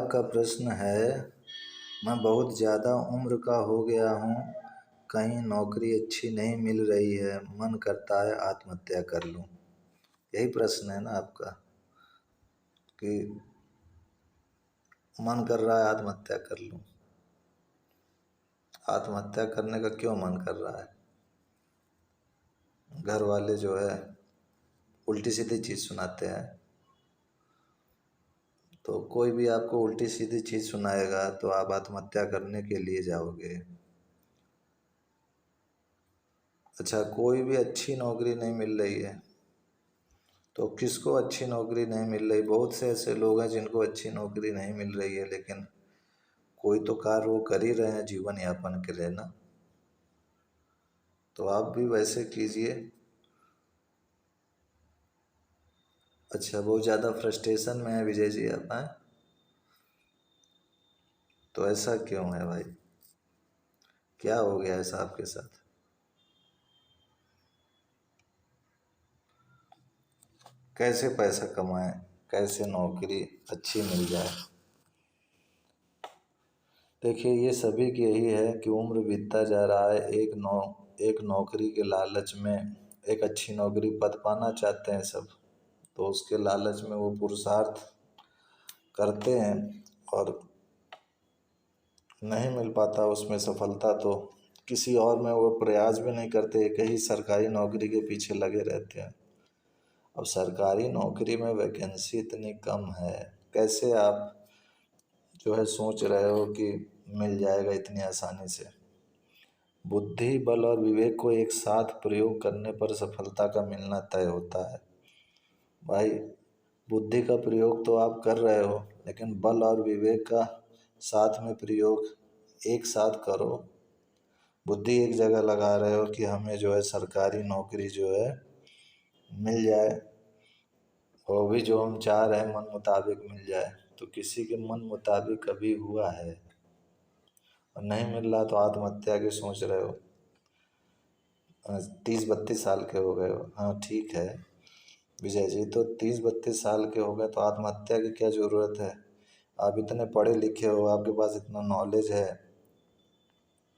आपका प्रश्न है, मैं बहुत ज़्यादा उम्र का हो गया हूँ, कहीं नौकरी अच्छी नहीं मिल रही है, मन करता है आत्महत्या कर लूँ। यही प्रश्न है ना आपका कि मन कर रहा है आत्महत्या कर लूँ। आत्महत्या करने का क्यों मन कर रहा है? घर वाले जो है उल्टी सीधी चीज़ सुनाते हैं। तो कोई भी आपको उल्टी सीधी चीज़ सुनाएगा तो आप आत्महत्या करने के लिए जाओगे। अच्छा, कोई भी अच्छी नौकरी नहीं मिल रही है तो किसको अच्छी नौकरी नहीं मिल रही? बहुत से ऐसे लोग हैं जिनको अच्छी नौकरी नहीं मिल रही है, लेकिन कोई तो कार्य वो कर ही रहे हैं जीवन यापन के लिए ना। तो आप भी वैसे कीजिए। अच्छा, बहुत ज़्यादा फ्रस्ट्रेशन में है विजय जी आप हैं? तो ऐसा क्यों है भाई? क्या हो गया ऐसा आपके साथ? कैसे पैसा कमाएं, कैसे नौकरी अच्छी मिल जाए? देखिए, ये सभी की यही है कि उम्र बीतता जा रहा है, एक नौकरी के लालच में, एक अच्छी नौकरी पद पाना चाहते हैं सब, तो उसके लालच में वो पुरुषार्थ करते हैं और नहीं मिल पाता उसमें सफलता तो किसी और में वो प्रयास भी नहीं करते, एक ही सरकारी नौकरी के पीछे लगे रहते हैं। अब सरकारी नौकरी में वैकेंसी इतनी कम है, कैसे आप जो है सोच रहे हो कि मिल जाएगा इतनी आसानी से? बुद्धि, बल और विवेक को एक साथ प्रयोग करने पर सफलता का मिलना तय होता है। भाई, बुद्धि का प्रयोग तो आप कर रहे हो, लेकिन बल और विवेक का साथ में प्रयोग एक साथ करो। बुद्धि एक जगह लगा रहे हो कि हमें जो है सरकारी नौकरी जो है मिल जाए, वो भी जो हम चाह रहे हैं मन मुताबिक मिल जाए। तो किसी के मन मुताबिक कभी हुआ है? और नहीं मिल रहा तो आत्महत्या की सोच रहे हो? 30-32 साल के हो गए हो, हाँ ठीक है विजय जी, तो 30-32 साल के हो गए तो आत्महत्या की क्या ज़रूरत है? आप इतने पढ़े लिखे हो, आपके पास इतना नॉलेज है,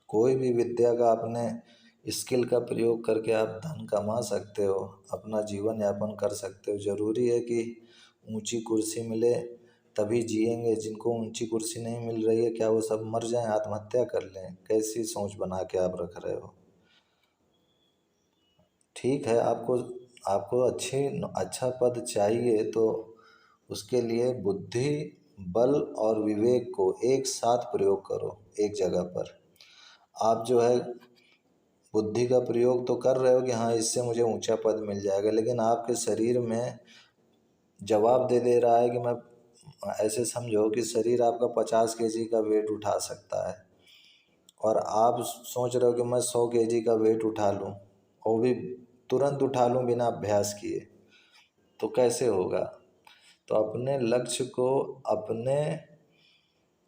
कोई भी विद्या का अपने स्किल का प्रयोग करके आप धन कमा सकते हो, अपना जीवन यापन कर सकते हो। ज़रूरी है कि ऊंची कुर्सी मिले तभी जिएंगे? जिनको ऊंची कुर्सी नहीं मिल रही है, क्या वो सब मर जाएं, आत्महत्या कर लें? कैसी सोच बना के आप रख रहे हो? ठीक है, आपको आपको अच्छा पद चाहिए तो उसके लिए बुद्धि, बल और विवेक को एक साथ प्रयोग करो एक जगह पर। आप जो है बुद्धि का प्रयोग तो कर रहे हो कि हाँ इससे मुझे ऊंचा पद मिल जाएगा, लेकिन आपके शरीर में जवाब दे रहा है कि मैं, ऐसे समझो कि शरीर आपका 50 kg का वेट उठा सकता है और आप सोच रहे हो कि मैं 100 kg का वेट उठा लूँ, वो भी तुरंत उठा लूँ बिना अभ्यास किए, तो कैसे होगा? तो अपने लक्ष्य को अपने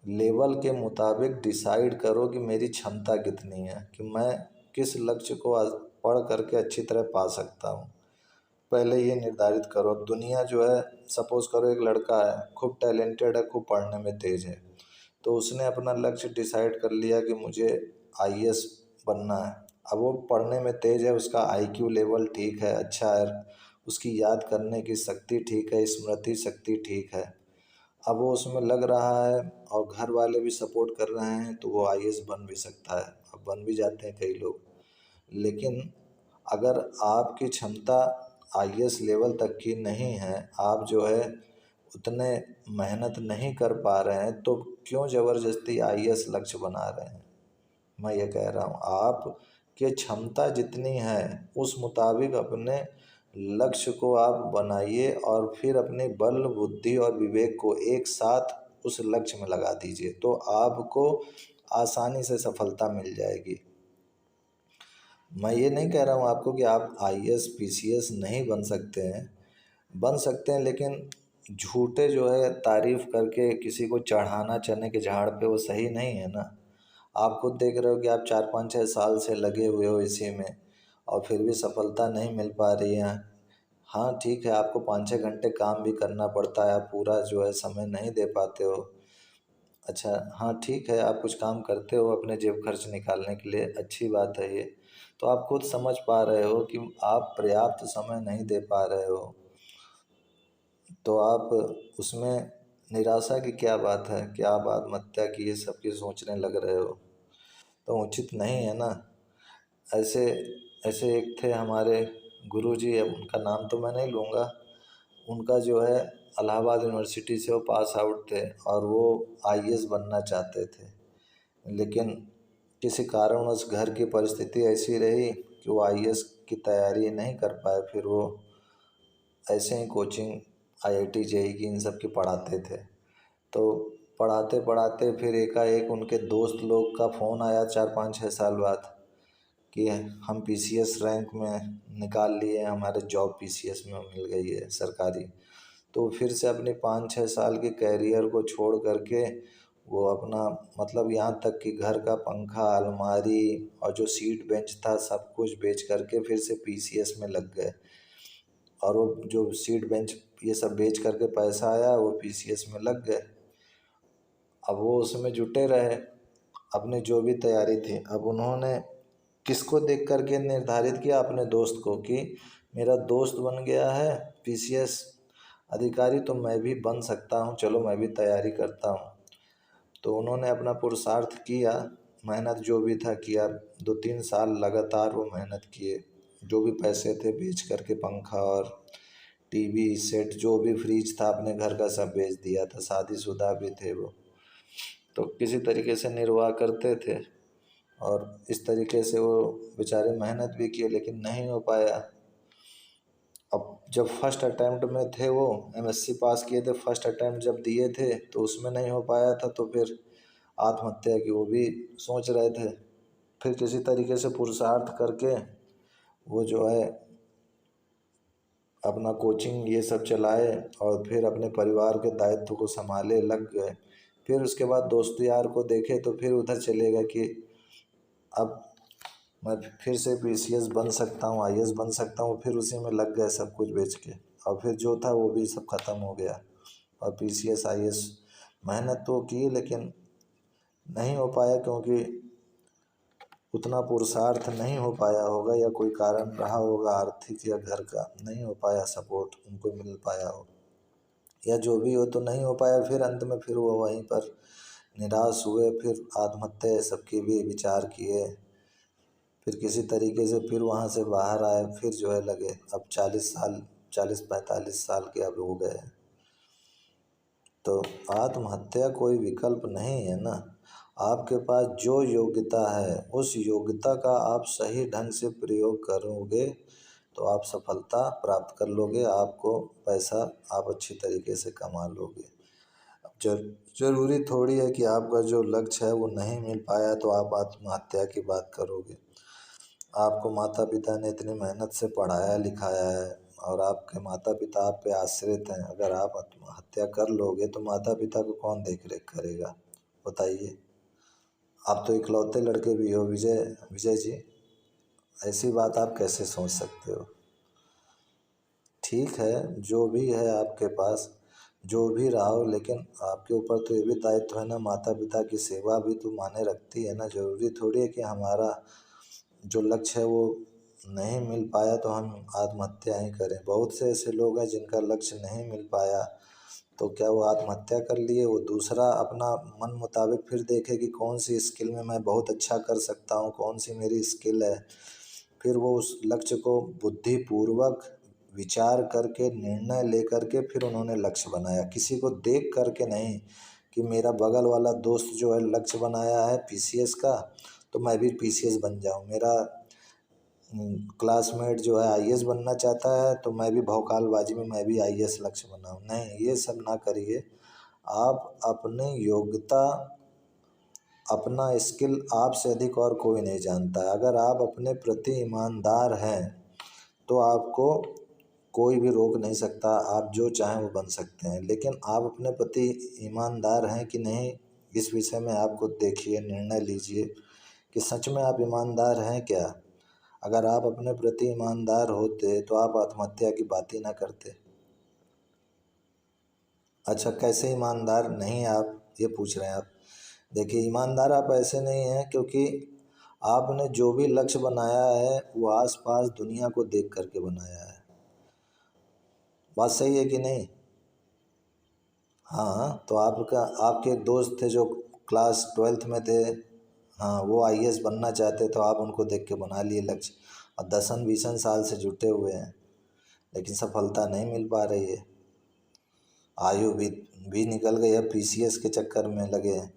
लेवल के मुताबिक डिसाइड करो कि मेरी क्षमता कितनी है, कि मैं किस लक्ष्य को पढ़ करके अच्छी तरह पा सकता हूँ। पहले ये निर्धारित करो। दुनिया जो है, सपोज करो एक लड़का है, खूब टैलेंटेड है, खूब पढ़ने में तेज है, तो उसने अपना लक्ष्य डिसाइड कर लिया कि मुझे आईएएस बनना है। अब वो पढ़ने में तेज है, उसका आईक्यू लेवल ठीक है, अच्छा है, उसकी याद करने की शक्ति ठीक है, स्मृति शक्ति ठीक है। अब वो उसमें लग रहा है और घर वाले भी सपोर्ट कर रहे हैं, तो वो आईएएस बन भी सकता है, अब बन भी जाते हैं कई लोग। लेकिन अगर आपकी क्षमता आईएएस लेवल तक की नहीं है, आप जो है उतने मेहनत नहीं कर पा रहे हैं, तो क्यों ज़बरदस्ती आईएएस लक्ष्य बना रहे हैं? मैं ये कह रहा हूँ, आपकी क्षमता जितनी है उस मुताबिक अपने लक्ष्य को आप बनाइए और फिर अपने बल, बुद्धि और विवेक को एक साथ उस लक्ष्य में लगा दीजिए, तो आपको आसानी से सफलता मिल जाएगी। मैं ये नहीं कह रहा हूँ आपको कि आप आईएएस पीसीएस नहीं बन सकते हैं, बन सकते हैं, लेकिन झूठे जो है तारीफ़ करके किसी को चढ़ाना चने के झाड़ पे, वो सही नहीं है ना। आप खुद देख रहे हो कि आप 4-5-6 साल से लगे हुए हो इसी में और फिर भी सफलता नहीं मिल पा रही है। हाँ ठीक है, आपको 5-6 घंटे काम भी करना पड़ता है, आप पूरा जो है समय नहीं दे पाते हो, अच्छा, हाँ ठीक है, आप कुछ काम करते हो अपने जेब खर्च निकालने के लिए, अच्छी बात है ये। तो आप खुद समझ पा रहे हो कि आप पर्याप्त समय नहीं दे पा रहे हो, तो आप उसमें निराशा की क्या बात है कि आप आत्महत्या की ये सब की सोचने लग रहे हो, तो उचित नहीं है ना। ऐसे ऐसे एक थे हमारे गुरुजी, अब उनका नाम तो मैं नहीं लूँगा। उनका जो है इलाहाबाद यूनिवर्सिटी से वो पास आउट थे और वो आईएएस बनना चाहते थे, लेकिन किसी कारणवश घर की परिस्थिति ऐसी रही कि वो आईएएस की तैयारी नहीं कर पाए। फिर वो ऐसे ही कोचिंग आईआईटी जेईई की इन सब की पढ़ाते थे। तो पढ़ाते पढ़ाते फिर एकाएक उनके दोस्त लोग का फ़ोन आया 4 5 6 साल बाद कि हम पीसीएस रैंक में निकाल लिए, हमारे जॉब पीसीएस में मिल गई है सरकारी। तो फिर से अपनी 5 6 साल के कैरियर को छोड़ करके वो अपना मतलब यहाँ तक कि घर का पंखा, अलमारी और जो सीट बेंच था सब कुछ बेच करके फिर से पीसीएस में लग गए। और वो जो सीट बेंच ये सब बेच करके पैसा आया वो पीसीएस में लग गए। अब वो उसमें जुटे रहे, अपनी जो भी तैयारी थी। अब उन्होंने किसको देख कर के निर्धारित किया? अपने दोस्त को, कि मेरा दोस्त बन गया है पीसीएस अधिकारी तो मैं भी बन सकता हूँ, चलो मैं भी तैयारी करता हूँ। तो उन्होंने अपना पुरुषार्थ किया, मेहनत जो भी था किया, 2 3 साल लगातार वो मेहनत किए। जो भी पैसे थे बेच करके पंखा और टीवी सेट जो भी फ्रिज था अपने घर का सब बेच दिया था, शादीशुदा भी थे वो। तो किसी तरीके से निर्वाह करते थे और इस तरीके से वो बेचारे मेहनत भी किए लेकिन नहीं हो पाया। अब जब फर्स्ट अटैम्प्ट में थे वो एमएससी पास किए थे, फर्स्ट अटैम्प्ट जब दिए थे तो उसमें नहीं हो पाया था, तो फिर आत्महत्या की वो भी सोच रहे थे। फिर किसी तरीके से पुरुषार्थ करके वो जो है अपना कोचिंग ये सब चलाए और फिर अपने परिवार के दायित्व को संभाले लग गए। फिर उसके बाद दोस्त यार को देखे तो फिर उधर चले गए कि अब मैं फिर से पीसीएस बन सकता हूँ, आईएएस बन सकता हूँ, फिर उसी में लग गए सब कुछ बेच के। और फिर जो था वो भी सब खत्म हो गया। और पीसीएस आईएएस मेहनत तो की लेकिन नहीं हो पाया, क्योंकि उतना पुरुषार्थ नहीं हो पाया होगा या कोई कारण रहा होगा आर्थिक या घर का, नहीं हो पाया, सपोर्ट उनको मिल पाया हो या जो भी हो तो नहीं हो पाया। फिर अंत में फिर वो वहीं पर निराश हुए, फिर आत्महत्या सबकी भी विचार किए। फिर किसी तरीके से फिर वहाँ से बाहर आए, फिर जो है लगे। अब 40 साल, 40 45 साल के अब हो गए। तो आत्महत्या कोई विकल्प नहीं है ना। आपके पास जो योग्यता है उस योग्यता का आप सही ढंग से प्रयोग करोगे तो आप सफलता प्राप्त कर लोगे, आपको पैसा आप अच्छी तरीके से कमा लोगे। अब जरूरी थोड़ी है कि आपका जो लक्ष्य है वो नहीं मिल पाया तो आप आत्महत्या की बात करोगे। आपको माता पिता ने इतनी मेहनत से पढ़ाया लिखाया है और आपके माता पिता आप पे आश्रित हैं, अगर आप आत्महत्या कर लोगे तो माता पिता को कौन देख रेख करेगा? बताइए। आप तो इकलौते लड़के भी हो विजय विजय जी, ऐसी बात आप कैसे सोच सकते हो? ठीक है, जो भी है आपके पास, जो भी रहा हो, लेकिन आपके ऊपर तो ये भी दायित्व है ना, माता पिता की सेवा भी तो मायने रखती है ना। ज़रूरी थोड़ी है कि हमारा जो लक्ष्य है वो नहीं मिल पाया तो हम आत्महत्या ही करें। बहुत से ऐसे लोग हैं जिनका लक्ष्य नहीं मिल पाया तो क्या वो आत्महत्या कर लिए? वो दूसरा अपना मन मुताबिक फिर देखे कि कौन सी स्किल में मैं बहुत अच्छा कर सकता हूँ, कौन सी मेरी स्किल है। फिर वो उस लक्ष्य को बुद्धिपूर्वक विचार करके निर्णय ले करके फिर उन्होंने लक्ष्य बनाया, किसी को देख करके नहीं कि मेरा बगल वाला दोस्त जो है लक्ष्य बनाया है पीसीएस का तो मैं भी पीसीएस बन जाऊं, मेरा क्लासमेट जो है आईएएस बनना चाहता है तो मैं भी भौकालबाजी में मैं भी आईएएस लक्ष्य बनाऊं। नहीं, ये सब ना करिए। आप अपनी योग्यता, अपना स्किल आपसे अधिक और कोई नहीं जानता है। अगर आप अपने प्रति ईमानदार हैं तो आपको कोई भी रोक नहीं सकता, आप जो चाहें वो बन सकते हैं। लेकिन आप अपने प्रति ईमानदार हैं कि नहीं, इस विषय में आपको देखिए, निर्णय लीजिए कि सच में आप ईमानदार हैं क्या। अगर आप अपने प्रति ईमानदार होते तो आप आत्महत्या की बात ही ना करते। अच्छा, कैसे ईमानदार नहीं आप ये पूछ रहे हैं आप? देखिए ईमानदार आप ऐसे नहीं हैं, क्योंकि आपने जो भी लक्ष्य बनाया है वो आसपास दुनिया को देख करके बनाया है। बात सही है कि नहीं? हाँ, तो आपका आपके एक दोस्त थे जो क्लास 12th में थे, हाँ वो आईएएस बनना चाहते, तो आप उनको देख के बना लिए लक्ष्य, और 10-20 साल से जुटे हुए हैं, लेकिन सफलता नहीं मिल पा रही है। आयु भी निकल गई है, पीसीएस के चक्कर में लगे हैं।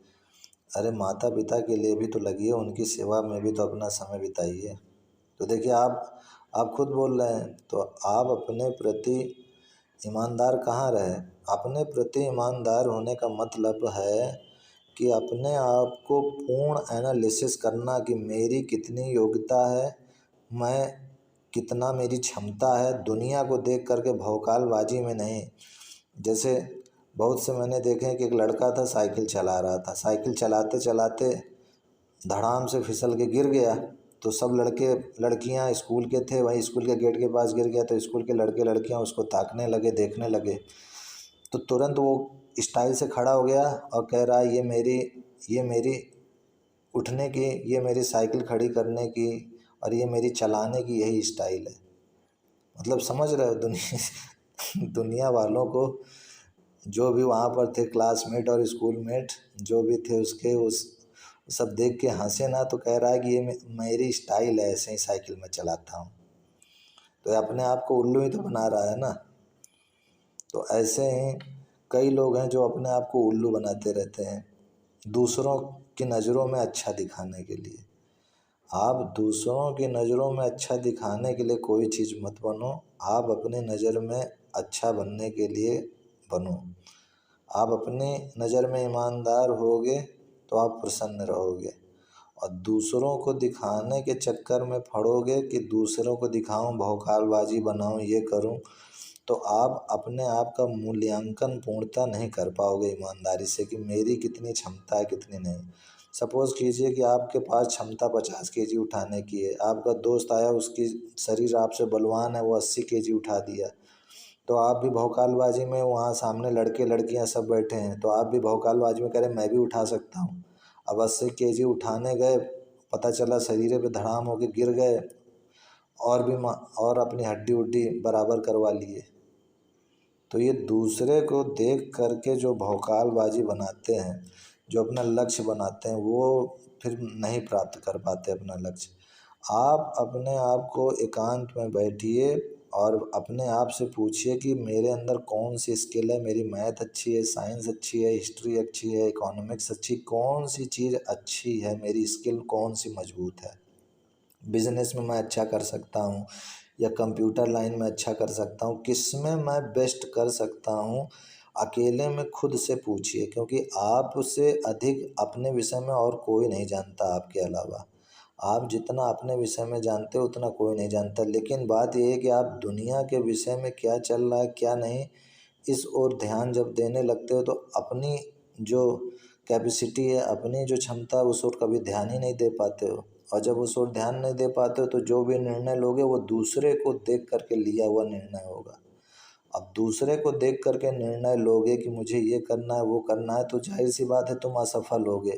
अरे माता पिता के लिए भी तो लगिए, उनकी सेवा में भी तो अपना समय बिताइए। तो देखिए आप खुद बोल रहे हैं, तो आप अपने प्रति ईमानदार कहाँ रहे? अपने प्रति ईमानदार होने का मतलब है कि अपने आप को पूर्ण एनालिसिस करना कि मेरी कितनी योग्यता है, मैं कितना, मेरी क्षमता है, दुनिया को देख करके भौकालबाजी में नहीं। जैसे बहुत से मैंने देखे हैं कि एक लड़का था, साइकिल चला रहा था, साइकिल चलाते चलाते धड़ाम से फिसल के गिर गया, तो सब लड़के लड़कियां स्कूल के थे, वहीं स्कूल के गेट के पास गिर गया, तो स्कूल के लड़के लड़कियां उसको ताकने लगे, देखने लगे। तो तुरंत वो स्टाइल से खड़ा हो गया और कह रहा है ये मेरी उठने की, ये मेरी साइकिल खड़ी करने की और ये मेरी चलाने की यही स्टाइल है। मतलब समझ रहे हो दुनिया दुनिया वालों को, जो भी वहाँ पर थे क्लासमेट और स्कूलमेट जो भी थे उसके, उस सब देख के हंसे ना, तो कह रहा है कि ये मेरी स्टाइल है, ऐसे ही साइकिल में चलाता हूँ। तो ये अपने आप को उल्लू ही तो बना रहा है ना। तो ऐसे ही कई लोग हैं जो अपने आप को उल्लू बनाते रहते हैं दूसरों की नज़रों में अच्छा दिखाने के लिए। आप दूसरों की नज़रों में अच्छा दिखाने के लिए कोई चीज़ मत बनो, आप अपने नज़र में अच्छा बनने के लिए बनो। आप अपनी नज़र में ईमानदार होगे तो आप प्रसन्न रहोगे, और दूसरों को दिखाने के चक्कर में पड़ोगे कि दूसरों को दिखाऊं, भौकालबाजी बनाऊं, ये करूं, तो आप अपने आप का मूल्यांकन पूर्णतः नहीं कर पाओगे ईमानदारी से कि मेरी कितनी क्षमता है, कितनी नहीं। सपोज़ कीजिए कि आपके पास क्षमता 50 केजी उठाने की है, आपका दोस्त आया, उसकी शरीर आपसे बलवान है, वो 80 केजी उठा दिया, तो आप भी भौकालबाजी में, वहाँ सामने लड़के लड़कियाँ सब बैठे हैं, तो आप भी भौकालबाजी में करें मैं भी उठा सकता हूँ। अब 80 केजी उठाने गए, पता चला शरीर पे धड़ाम होके गिर गए, और अपनी हड्डी उड्डी बराबर करवा लिए। तो ये दूसरे को देख करके जो भौकालबाजी बनाते हैं, जो अपना लक्ष्य बनाते हैं, वो फिर नहीं प्राप्त कर पाते अपना लक्ष्य। आप अपने आप को एकांत में बैठिए और अपने आप से पूछिए कि मेरे अंदर कौन सी स्किल है, मेरी मैथ अच्छी है, साइंस अच्छी है, हिस्ट्री अच्छी है, इकोनॉमिक्स अच्छी, कौन सी चीज़ अच्छी है, मेरी स्किल कौन सी मजबूत है। बिजनेस में मैं अच्छा कर सकता हूँ या कंप्यूटर लाइन में अच्छा कर सकता हूँ, किस में मैं बेस्ट कर सकता हूँ। अकेले में खुद से पूछिए, क्योंकि आपसे अधिक अपने विषय में और कोई नहीं जानता आपके अलावा। आप जितना अपने विषय में जानते हो उतना कोई नहीं जानता, लेकिन बात यह है कि आप दुनिया के विषय में क्या चल रहा है क्या नहीं, इस ओर ध्यान जब देने लगते हो तो अपनी जो कैपेसिटी है, अपनी जो क्षमता है, उस ओर कभी ध्यान ही नहीं दे पाते हो। और जब उस ओर ध्यान नहीं दे पाते हो तो जो भी निर्णय लोगे वो दूसरे को देख करके लिया हुआ निर्णय होगा। अब दूसरे को देख करके निर्णय लोगे कि मुझे ये करना है वो करना है, तो जाहिर सी बात है तुम असफल होगे,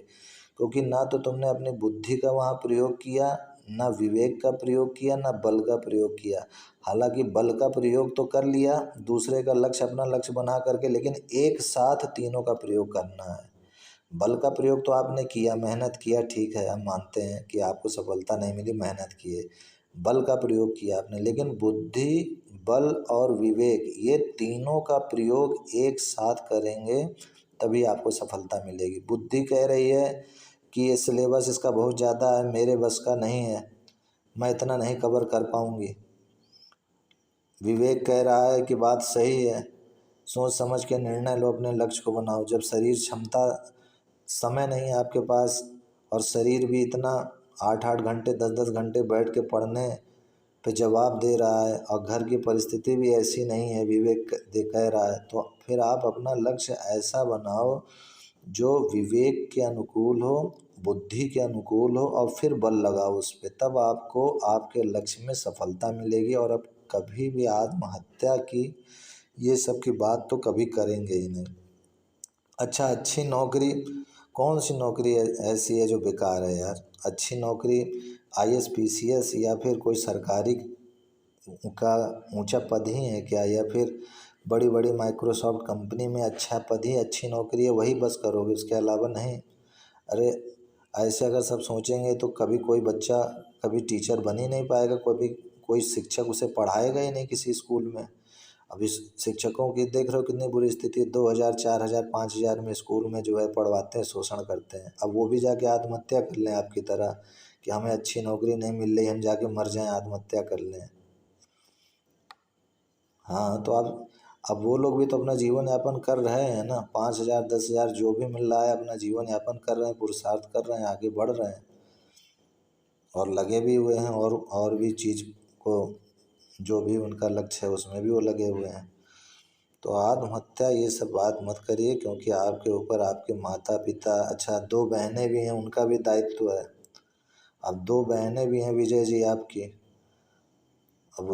क्योंकि ना तो तुमने अपनी बुद्धि का वहाँ प्रयोग किया, ना विवेक का प्रयोग किया, ना बल का प्रयोग किया। हालांकि बल का प्रयोग तो कर लिया, दूसरे का लक्ष्य अपना लक्ष्य बना करके, लेकिन एक साथ तीनों का प्रयोग करना है। बल का प्रयोग तो आपने किया, मेहनत किया, ठीक है, हम मानते हैं कि आपको सफलता नहीं मिली, मेहनत किए, बल का प्रयोग किया आपने, लेकिन बुद्धि, बल और विवेक, ये तीनों का प्रयोग एक साथ करेंगे तभी आपको सफलता मिलेगी। बुद्धि कह रही है कि ये सिलेबस इसका बहुत ज़्यादा है, मेरे बस का नहीं है, मैं इतना नहीं कवर कर पाऊँगी। विवेक कह रहा है कि बात सही है, सोच समझ के निर्णय लो, अपने लक्ष्य को बनाओ। जब शरीर क्षमता, समय नहीं है आपके पास, और शरीर भी इतना 8-8 घंटे 10-10 घंटे बैठ के पढ़ने पे जवाब दे रहा है, और घर की परिस्थिति भी ऐसी नहीं है, विवेक दे कह रहा है, तो फिर आप अपना लक्ष्य ऐसा बनाओ जो विवेक के अनुकूल हो, बुद्धि के अनुकूल हो, और फिर बल लगाओ उस पे, तब आपको आपके लक्ष्य में सफलता मिलेगी। और अब कभी भी आत्महत्या की, ये सब की बात तो कभी करेंगे ही नहीं। अच्छा, अच्छी नौकरी कौन सी नौकरी ऐसी है जो बेकार है यार। अच्छी नौकरी आईएएस पीसीएस या फिर कोई सरकारी का ऊंचा पद ही है क्या, या फिर बड़ी बड़ी माइक्रोसॉफ्ट कंपनी में अच्छा पद ही अच्छी नौकरी है, वही बस करोगे, उसके अलावा नहीं। अरे ऐसे अगर सब सोचेंगे तो कभी कोई बच्चा कभी टीचर बन ही नहीं पाएगा, कभी कोई शिक्षक उसे पढ़ाएगा ही नहीं किसी स्कूल में। अभी शिक्षकों की देख रहे हो कितनी बुरी स्थिति है, 2,000 4,000 5,000 में स्कूल में जो है पढ़वाते हैं, शोषण करते हैं। अब वो भी जाके आत्महत्या कर लें आपकी तरह कि हमें अच्छी नौकरी नहीं मिल रही, हम जाके मर जाएं, आत्महत्या कर लें। हाँ तो अब वो लोग भी तो अपना जीवन यापन कर रहे हैं ना, 5,000 10,000 जो भी मिल रहा है अपना जीवन यापन कर रहे हैं, पुरुषार्थ कर रहे हैं, आगे बढ़ रहे हैं और लगे भी हुए हैं, और भी चीज़ को जो भी उनका लक्ष्य है उसमें भी वो लगे हुए हैं। तो आत्महत्या ये सब बात मत करिए, क्योंकि आपके ऊपर आपके माता पिता, अच्छा 2 बहनें भी हैं, उनका भी दायित्व है। अब 2 बहनें भी हैं विजय जी आपकी, अब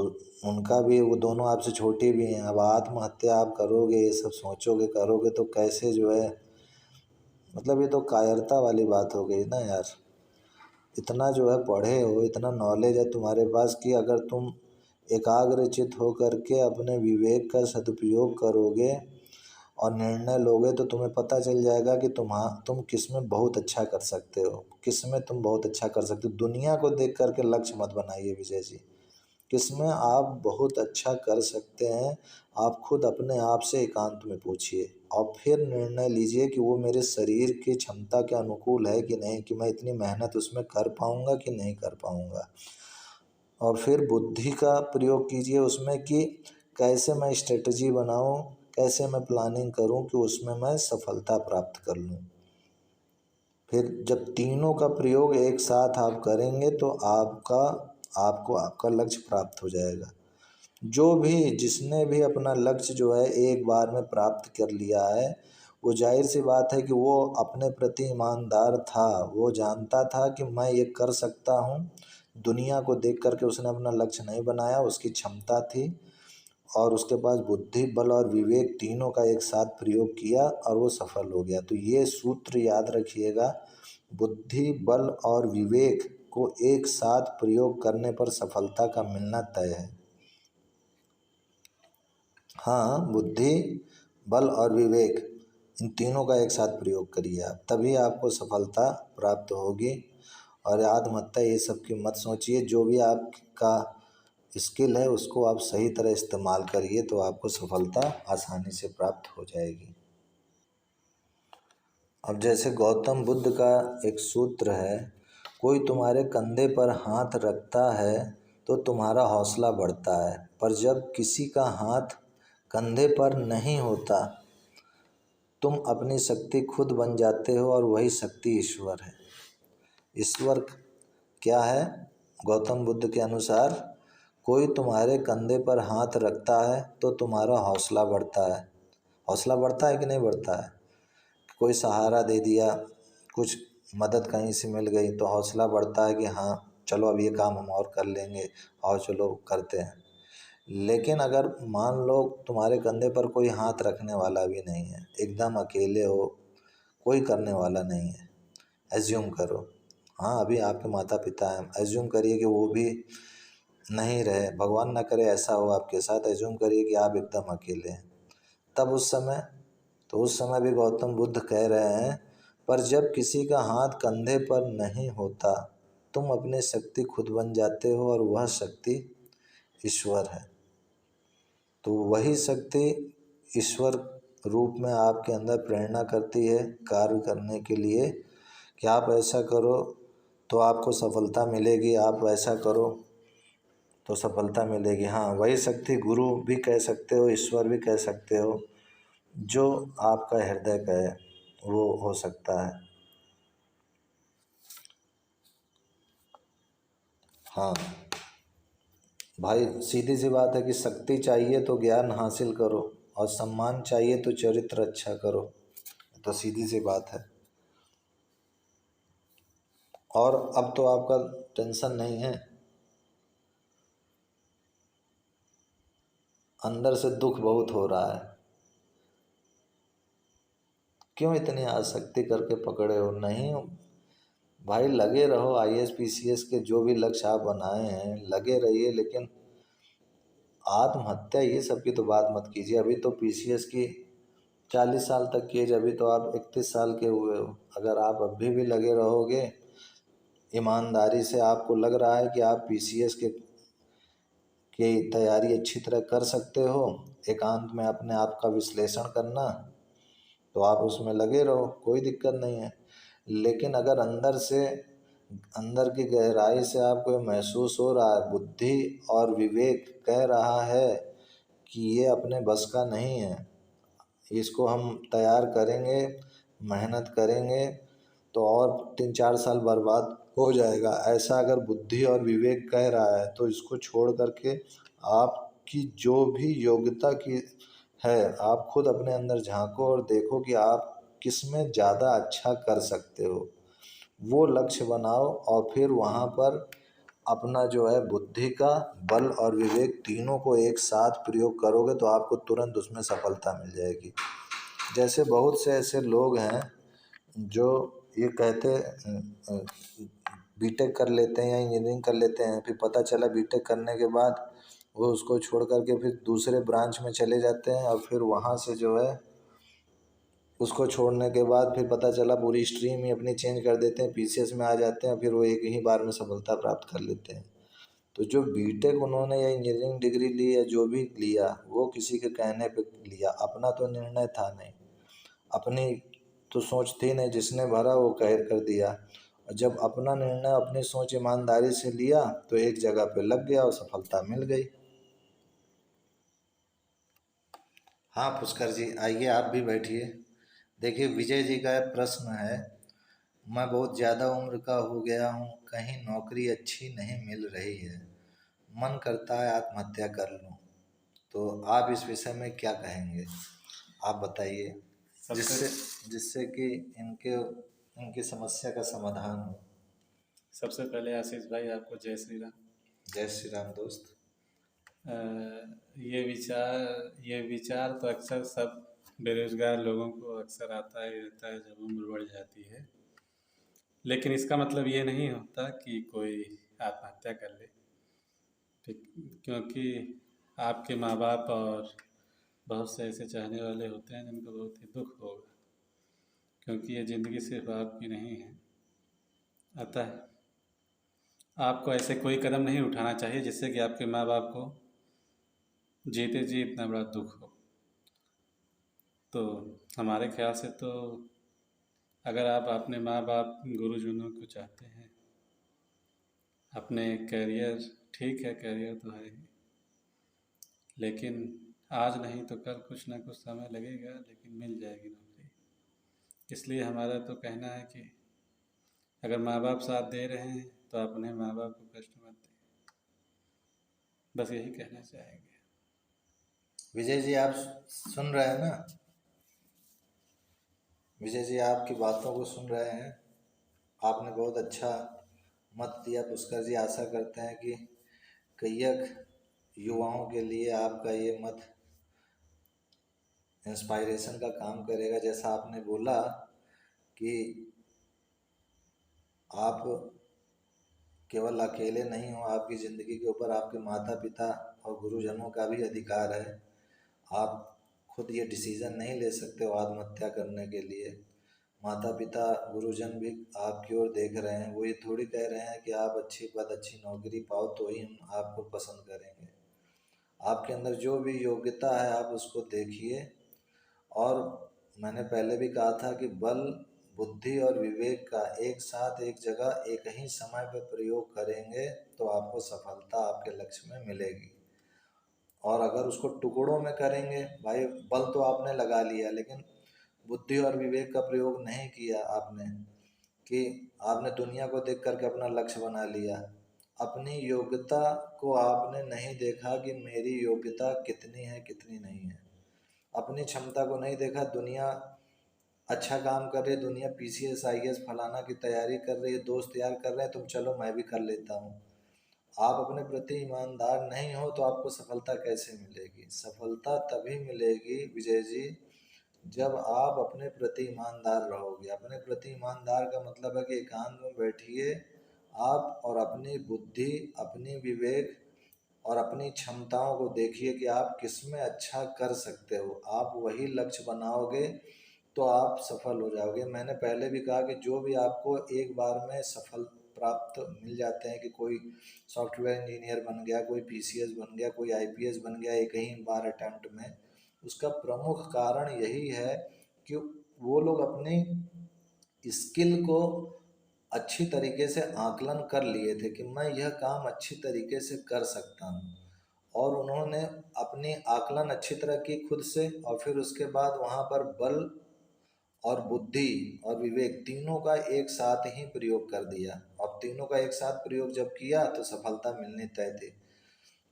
उनका भी, वो दोनों आपसे छोटी भी हैं। अब आत्महत्या आप करोगे, ये सब सोचोगे करोगे तो कैसे जो है, मतलब ये तो कायरता वाली बात हो गई ना यार। इतना जो है पढ़े हो, इतना नॉलेज है तुम्हारे पास कि अगर तुम एकाग्रचित हो करके अपने विवेक का सदुपयोग करोगे और निर्णय लोगे तो तुम्हें पता चल जाएगा कि तुम किस में बहुत अच्छा कर सकते हो, किस में तुम बहुत अच्छा कर सकते हो। दुनिया को देख करके लक्ष्य मत बनाइए विजय जी, किसमें आप बहुत अच्छा कर सकते हैं, आप खुद अपने आप से एकांत में पूछिए और फिर निर्णय लीजिए कि वो मेरे शरीर की क्षमता के अनुकूल है कि नहीं, कि मैं इतनी मेहनत उसमें कर पाऊँगा कि नहीं कर पाऊँगा। और फिर बुद्धि का प्रयोग कीजिए उसमें कि कैसे मैं स्ट्रेटजी बनाऊँ, कैसे मैं प्लानिंग करूँ कि उसमें मैं सफलता प्राप्त कर लूँ। फिर जब तीनों का प्रयोग एक साथ आप करेंगे तो आपको आपका लक्ष्य प्राप्त हो जाएगा। जो भी जिसने भी अपना लक्ष्य जो है एक बार में प्राप्त कर लिया है, वो जाहिर सी बात है कि वो अपने प्रति ईमानदार था, वो जानता था कि मैं ये कर सकता हूँ। दुनिया को देख करके उसने अपना लक्ष्य नहीं बनाया, उसकी क्षमता थी और उसके पास बुद्धि बल और विवेक तीनों का एक साथ प्रयोग किया और वो सफल हो गया। तो ये सूत्र याद रखिएगा, बुद्धि बल और विवेक को एक साथ प्रयोग करने पर सफलता का मिलना तय है। हाँ, बुद्धि बल और विवेक इन तीनों का एक साथ प्रयोग करिए आप, तभी आपको सफलता प्राप्त होगी। और आत्महत्या ये सब की मत सोचिए, जो भी आपका स्किल है उसको आप सही तरह इस्तेमाल करिए तो आपको सफलता आसानी से प्राप्त हो जाएगी। अब जैसे गौतम बुद्ध का एक सूत्र है, कोई तुम्हारे कंधे पर हाथ रखता है तो तुम्हारा हौसला बढ़ता है, पर जब किसी का हाथ कंधे पर नहीं होता तुम अपनी शक्ति खुद बन जाते हो, और वही शक्ति ईश्वर है। ईश्वर क्या है? गौतम बुद्ध के अनुसार कोई तुम्हारे कंधे पर हाथ रखता है तो तुम्हारा हौसला बढ़ता है। हौसला बढ़ता है कि नहीं बढ़ता है? कोई सहारा दे दिया, कुछ मदद कहीं से मिल गई तो हौसला बढ़ता है कि हाँ चलो अब ये काम हम और कर लेंगे, और चलो करते हैं। लेकिन अगर मान लो तुम्हारे कंधे पर कोई हाथ रखने वाला भी नहीं है, एकदम अकेले हो, कोई करने वाला नहीं है, एज्यूम करो, हाँ अभी आपके माता पिता हैं, एज्यूम करिए कि वो भी नहीं रहे, भगवान ना करे ऐसा हो आपके साथ, एज्यूम करिए कि आप एकदम अकेले हैं। तब उस समय, तो उस समय भी गौतम बुद्ध कह रहे हैं, पर जब किसी का हाथ कंधे पर नहीं होता तुम अपनी शक्ति खुद बन जाते हो, और वह शक्ति ईश्वर है। तो वही शक्ति ईश्वर रूप में आपके अंदर प्रेरणा करती है कार्य करने के लिए कि आप ऐसा करो तो आपको सफलता मिलेगी, आप वैसा करो तो सफलता मिलेगी। हाँ, वही शक्ति गुरु भी कह सकते हो, ईश्वर भी कह सकते हो, जो आपका हृदय का है वो हो सकता है। हाँ भाई, सीधी सी बात है कि शक्ति चाहिए तो ज्ञान हासिल करो, और सम्मान चाहिए तो चरित्र अच्छा करो। तो सीधी सी बात है। और अब तो आपका टेंशन नहीं है, अंदर से दुख बहुत हो रहा है, क्यों इतनी आसक्ति करके पकड़े हो? नहीं भाई, लगे रहो। आईएएस पीसीएस के जो भी लक्ष्य आप बनाए हैं लगे रहिए, लेकिन आत्महत्या ये सब की तो बात मत कीजिए। अभी तो पीसीएस की 40 साल तक की एज, अभी तो आप 31 साल के हुए हो। अगर आप अभी भी लगे रहोगे, ईमानदारी से आपको लग रहा है कि आप पीसीएस के की तैयारी अच्छी तरह कर सकते हो, एकांत में अपने आप का विश्लेषण करना, तो आप उसमें लगे रहो, कोई दिक्कत नहीं है। लेकिन अगर अंदर से, अंदर की गहराई से आपको ये महसूस हो रहा है, बुद्धि और विवेक कह रहा है कि ये अपने बस का नहीं है, इसको हम तैयार करेंगे, मेहनत करेंगे तो और 3-4 साल बर्बाद हो जाएगा, ऐसा अगर बुद्धि और विवेक कह रहा है, तो इसको छोड़ करके आपकी जो भी योग्यता की है, आप खुद अपने अंदर झांको और देखो कि आप किस में ज़्यादा अच्छा कर सकते हो। वो लक्ष्य बनाओ और फिर वहाँ पर अपना जो है बुद्धि का बल और विवेक तीनों को एक साथ प्रयोग करोगे तो आपको तुरंत उसमें सफलता मिल जाएगी। जैसे बहुत से ऐसे लोग हैं जो ये कहते बीटेक कर लेते हैं या इंजीनियरिंग कर लेते हैं, फिर पता चला बीटेक करने के बाद वो उसको छोड़ करके फिर दूसरे ब्रांच में चले जाते हैं, और फिर वहाँ से जो है उसको छोड़ने के बाद फिर पता चला पूरी स्ट्रीम ही अपनी चेंज कर देते हैं, पीसीएस में आ जाते हैं, फिर वो एक ही बार में सफलता प्राप्त कर लेते हैं। तो जो बीटेक उन्होंने या इंजीनियरिंग डिग्री ली या जो भी लिया, वो किसी के कहने पे लिया, अपना तो निर्णय था नहीं, अपनी तो सोच थी नहीं, जिसने भरा वो कह कर दिया। और जब अपना निर्णय अपनी सोच ईमानदारी से लिया तो एक जगह पे लग गया और सफलता मिल गई। हाँ पुष्कर जी, आइए आप भी बैठिए। देखिए, विजय जी का प्रश्न है, मैं बहुत ज़्यादा उम्र का हो गया हूँ, कहीं नौकरी अच्छी नहीं मिल रही है, मन करता है आत्महत्या कर लूँ, तो आप इस विषय में क्या कहेंगे? आप बताइए, जिससे जिससे कि इनके इनकी समस्या का समाधान हो। सबसे पहले आशीष भाई आपको जय श्री राम। जय श्री राम दोस्त। अ, ये विचार तो अक्सर सब बेरोजगार लोगों को अक्सर आता ही रहता है जब उम्र बढ़ जाती है, लेकिन इसका मतलब ये नहीं होता कि कोई आत्महत्या कर ले। ठीक, क्योंकि आपके माँ बाप और बहुत से ऐसे चाहने वाले होते हैं जिनको बहुत ही दुख होगा, क्योंकि ये ज़िंदगी सिर्फ आपकी नहीं है। अतः आपको ऐसे कोई कदम नहीं उठाना चाहिए जिससे कि आपके माँ बाप को जीते जी इतना बड़ा दुख हो। तो हमारे ख्याल से तो अगर आप अपने माँ बाप गुरुजनों को चाहते हैं, अपने कैरियर, ठीक है कैरियर तो है ही, लेकिन आज नहीं तो कल कुछ ना कुछ समय लगेगा, लेकिन मिल जाएगी नौकरी। इसलिए हमारा तो कहना है कि अगर माँ बाप साथ दे रहे हैं तो अपने माँ बाप को कष्ट मत दें, बस यही कहना चाहेंगे। विजय जी आप सुन रहे हैं ना? विजय जी आपकी बातों को सुन रहे हैं। आपने बहुत अच्छा मत दिया पुष्कर जी। आशा करते हैं कि कईक युवाओं के लिए आपका ये मत इंस्पायरेशन का काम करेगा। जैसा आपने बोला कि आप केवल अकेले नहीं हो, आपकी ज़िंदगी के ऊपर आपके माता पिता और गुरुजनों का भी अधिकार है। आप खुद ये डिसीज़न नहीं ले सकते हो आत्महत्या करने के लिए। माता पिता गुरुजन भी आपकी ओर देख रहे हैं, वो ये थोड़ी कह रहे हैं कि आप अच्छी पद अच्छी नौकरी पाओ तो ही हम आपको पसंद करेंगे। आपके अंदर जो भी योग्यता है आप उसको देखिए। और मैंने पहले भी कहा था कि बल, बुद्धि और विवेक का एक साथ एक जगह एक ही समय पर प्रयोग करेंगे तो आपको सफलता आपके लक्ष्य में मिलेगी। और अगर उसको टुकड़ों में करेंगे, भाई बल तो आपने लगा लिया लेकिन बुद्धि और विवेक का प्रयोग नहीं किया आपने, कि आपने दुनिया को देख करके अपना लक्ष्य बना लिया, अपनी योग्यता को आपने नहीं देखा कि मेरी योग्यता कितनी है कितनी नहीं है, अपनी क्षमता को नहीं देखा। दुनिया अच्छा काम कर रही है, दुनिया पीसीएस आईएएस फलाना की तैयारी कर रही है, दोस्त यार कर रहे हैं, तुम चलो मैं भी कर लेता हूँ। आप अपने प्रति ईमानदार नहीं हो तो आपको सफलता कैसे मिलेगी? सफलता तभी मिलेगी विजय जी जब आप अपने प्रति ईमानदार रहोगे। अपने प्रति ईमानदार का मतलब है कि एकांत में बैठिए आप और अपनी बुद्धि, अपनी विवेक और अपनी क्षमताओं को देखिए कि आप किस में अच्छा कर सकते हो। आप वही लक्ष्य बनाओगे तो आप सफल हो जाओगे। मैंने पहले भी कहा कि जो भी आपको एक बार में सफल प्राप्त मिल जाते हैं कि कोई सॉफ्टवेयर इंजीनियर बन गया, कोई पीसीएस बन गया, कोई आईपीएस बन गया एक ही बार अटेम्प्ट में, उसका प्रमुख कारण यही है कि वो लोग अपनी स्किल को अच्छी तरीके से आकलन कर लिए थे कि मैं यह काम अच्छी तरीके से कर सकता हूँ, और उन्होंने अपनी आकलन अच्छी तरह की खुद से, और फिर उसके बाद वहाँ पर बल और बुद्धि और विवेक तीनों का एक साथ ही प्रयोग कर दिया। अब तीनों का एक साथ प्रयोग जब किया तो सफलता मिलनी तय थी।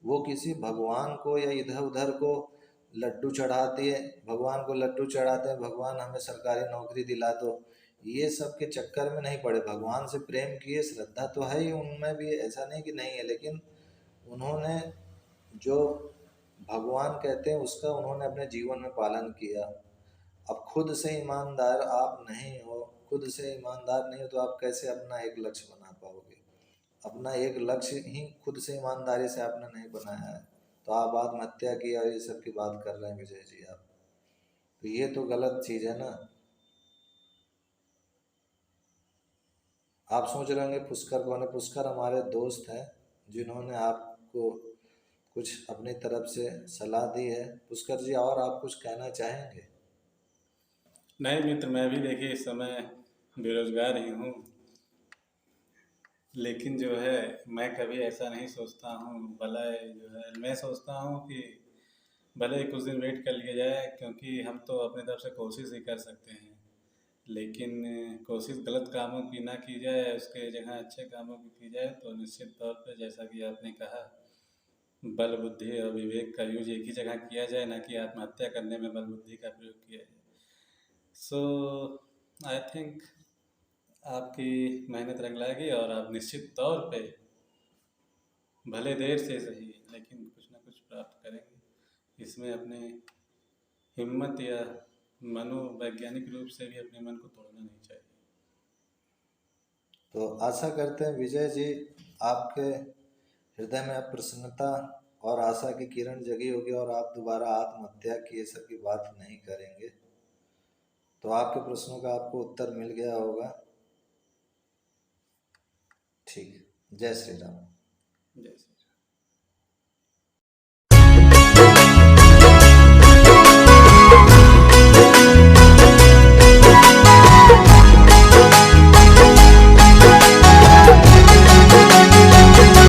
वो किसी भगवान को या इधर उधर को लड्डू चढ़ा दिए, भगवान को लड्डू चढ़ाते हैं, भगवान हमें सरकारी नौकरी दिला दो, ये सब के चक्कर में नहीं पड़े। भगवान से प्रेम किए, श्रद्धा तो है ही उनमें भी, ऐसा नहीं कि नहीं है, लेकिन उन्होंने जो भगवान कहते हैं उसका उन्होंने अपने जीवन में पालन किया। अब खुद से ईमानदार आप नहीं हो, खुद से ईमानदार नहीं हो तो आप कैसे अपना एक लक्ष्य बना पाओगे। अपना एक लक्ष्य ही खुद से ईमानदारी से आपने नहीं बनाया है, तो आप आत्महत्या की और ये सब की बात कर रहे हैं विजय जी आप, तो ये तो गलत चीज़ है ना। आप सोच रहे होंगे पुष्कर कौन है। पुष्कर हमारे दोस्त हैं जिन्होंने आपको कुछ अपनी तरफ से सलाह दी है। पुष्कर जी और आप कुछ कहना चाहेंगे? नहीं मित्र, मैं भी देखिए इस समय बेरोजगार ही हूँ, लेकिन जो है मैं कभी ऐसा नहीं सोचता हूँ, भला जो है मैं सोचता हूँ कि भले ही कुछ दिन वेट कर लिया जाए, क्योंकि हम तो अपने तरफ से कोशिश ही कर सकते हैं। लेकिन कोशिश गलत कामों की ना की जाए, उसके जगह अच्छे कामों की जाए, तो निश्चित तौर पे जैसा कि आपने कहा, बल बुद्धि और विवेक का यूज एक ही जगह किया जाए, ना कि आत्महत्या करने में बल बुद्धि का प्रयोग किया जाए। सो आई थिंक आपकी मेहनत रंग लाएगी और आप निश्चित तौर पे भले देर से सही लेकिन कुछ ना कुछ प्राप्त करेंगे। इसमें अपने हिम्मत या मनोवैज्ञानिक रूप से भी अपने मन को तोड़ना नहीं चाहिए। तो आशा करते हैं विजय जी आपके हृदय में अब प्रसन्नता और आशा की किरण जगी होगी और आप दोबारा आत्महत्या की ये सब की बात नहीं करेंगे। तो आपके प्रश्नों का आपको उत्तर मिल गया होगा। ठीक, जय श्री राम।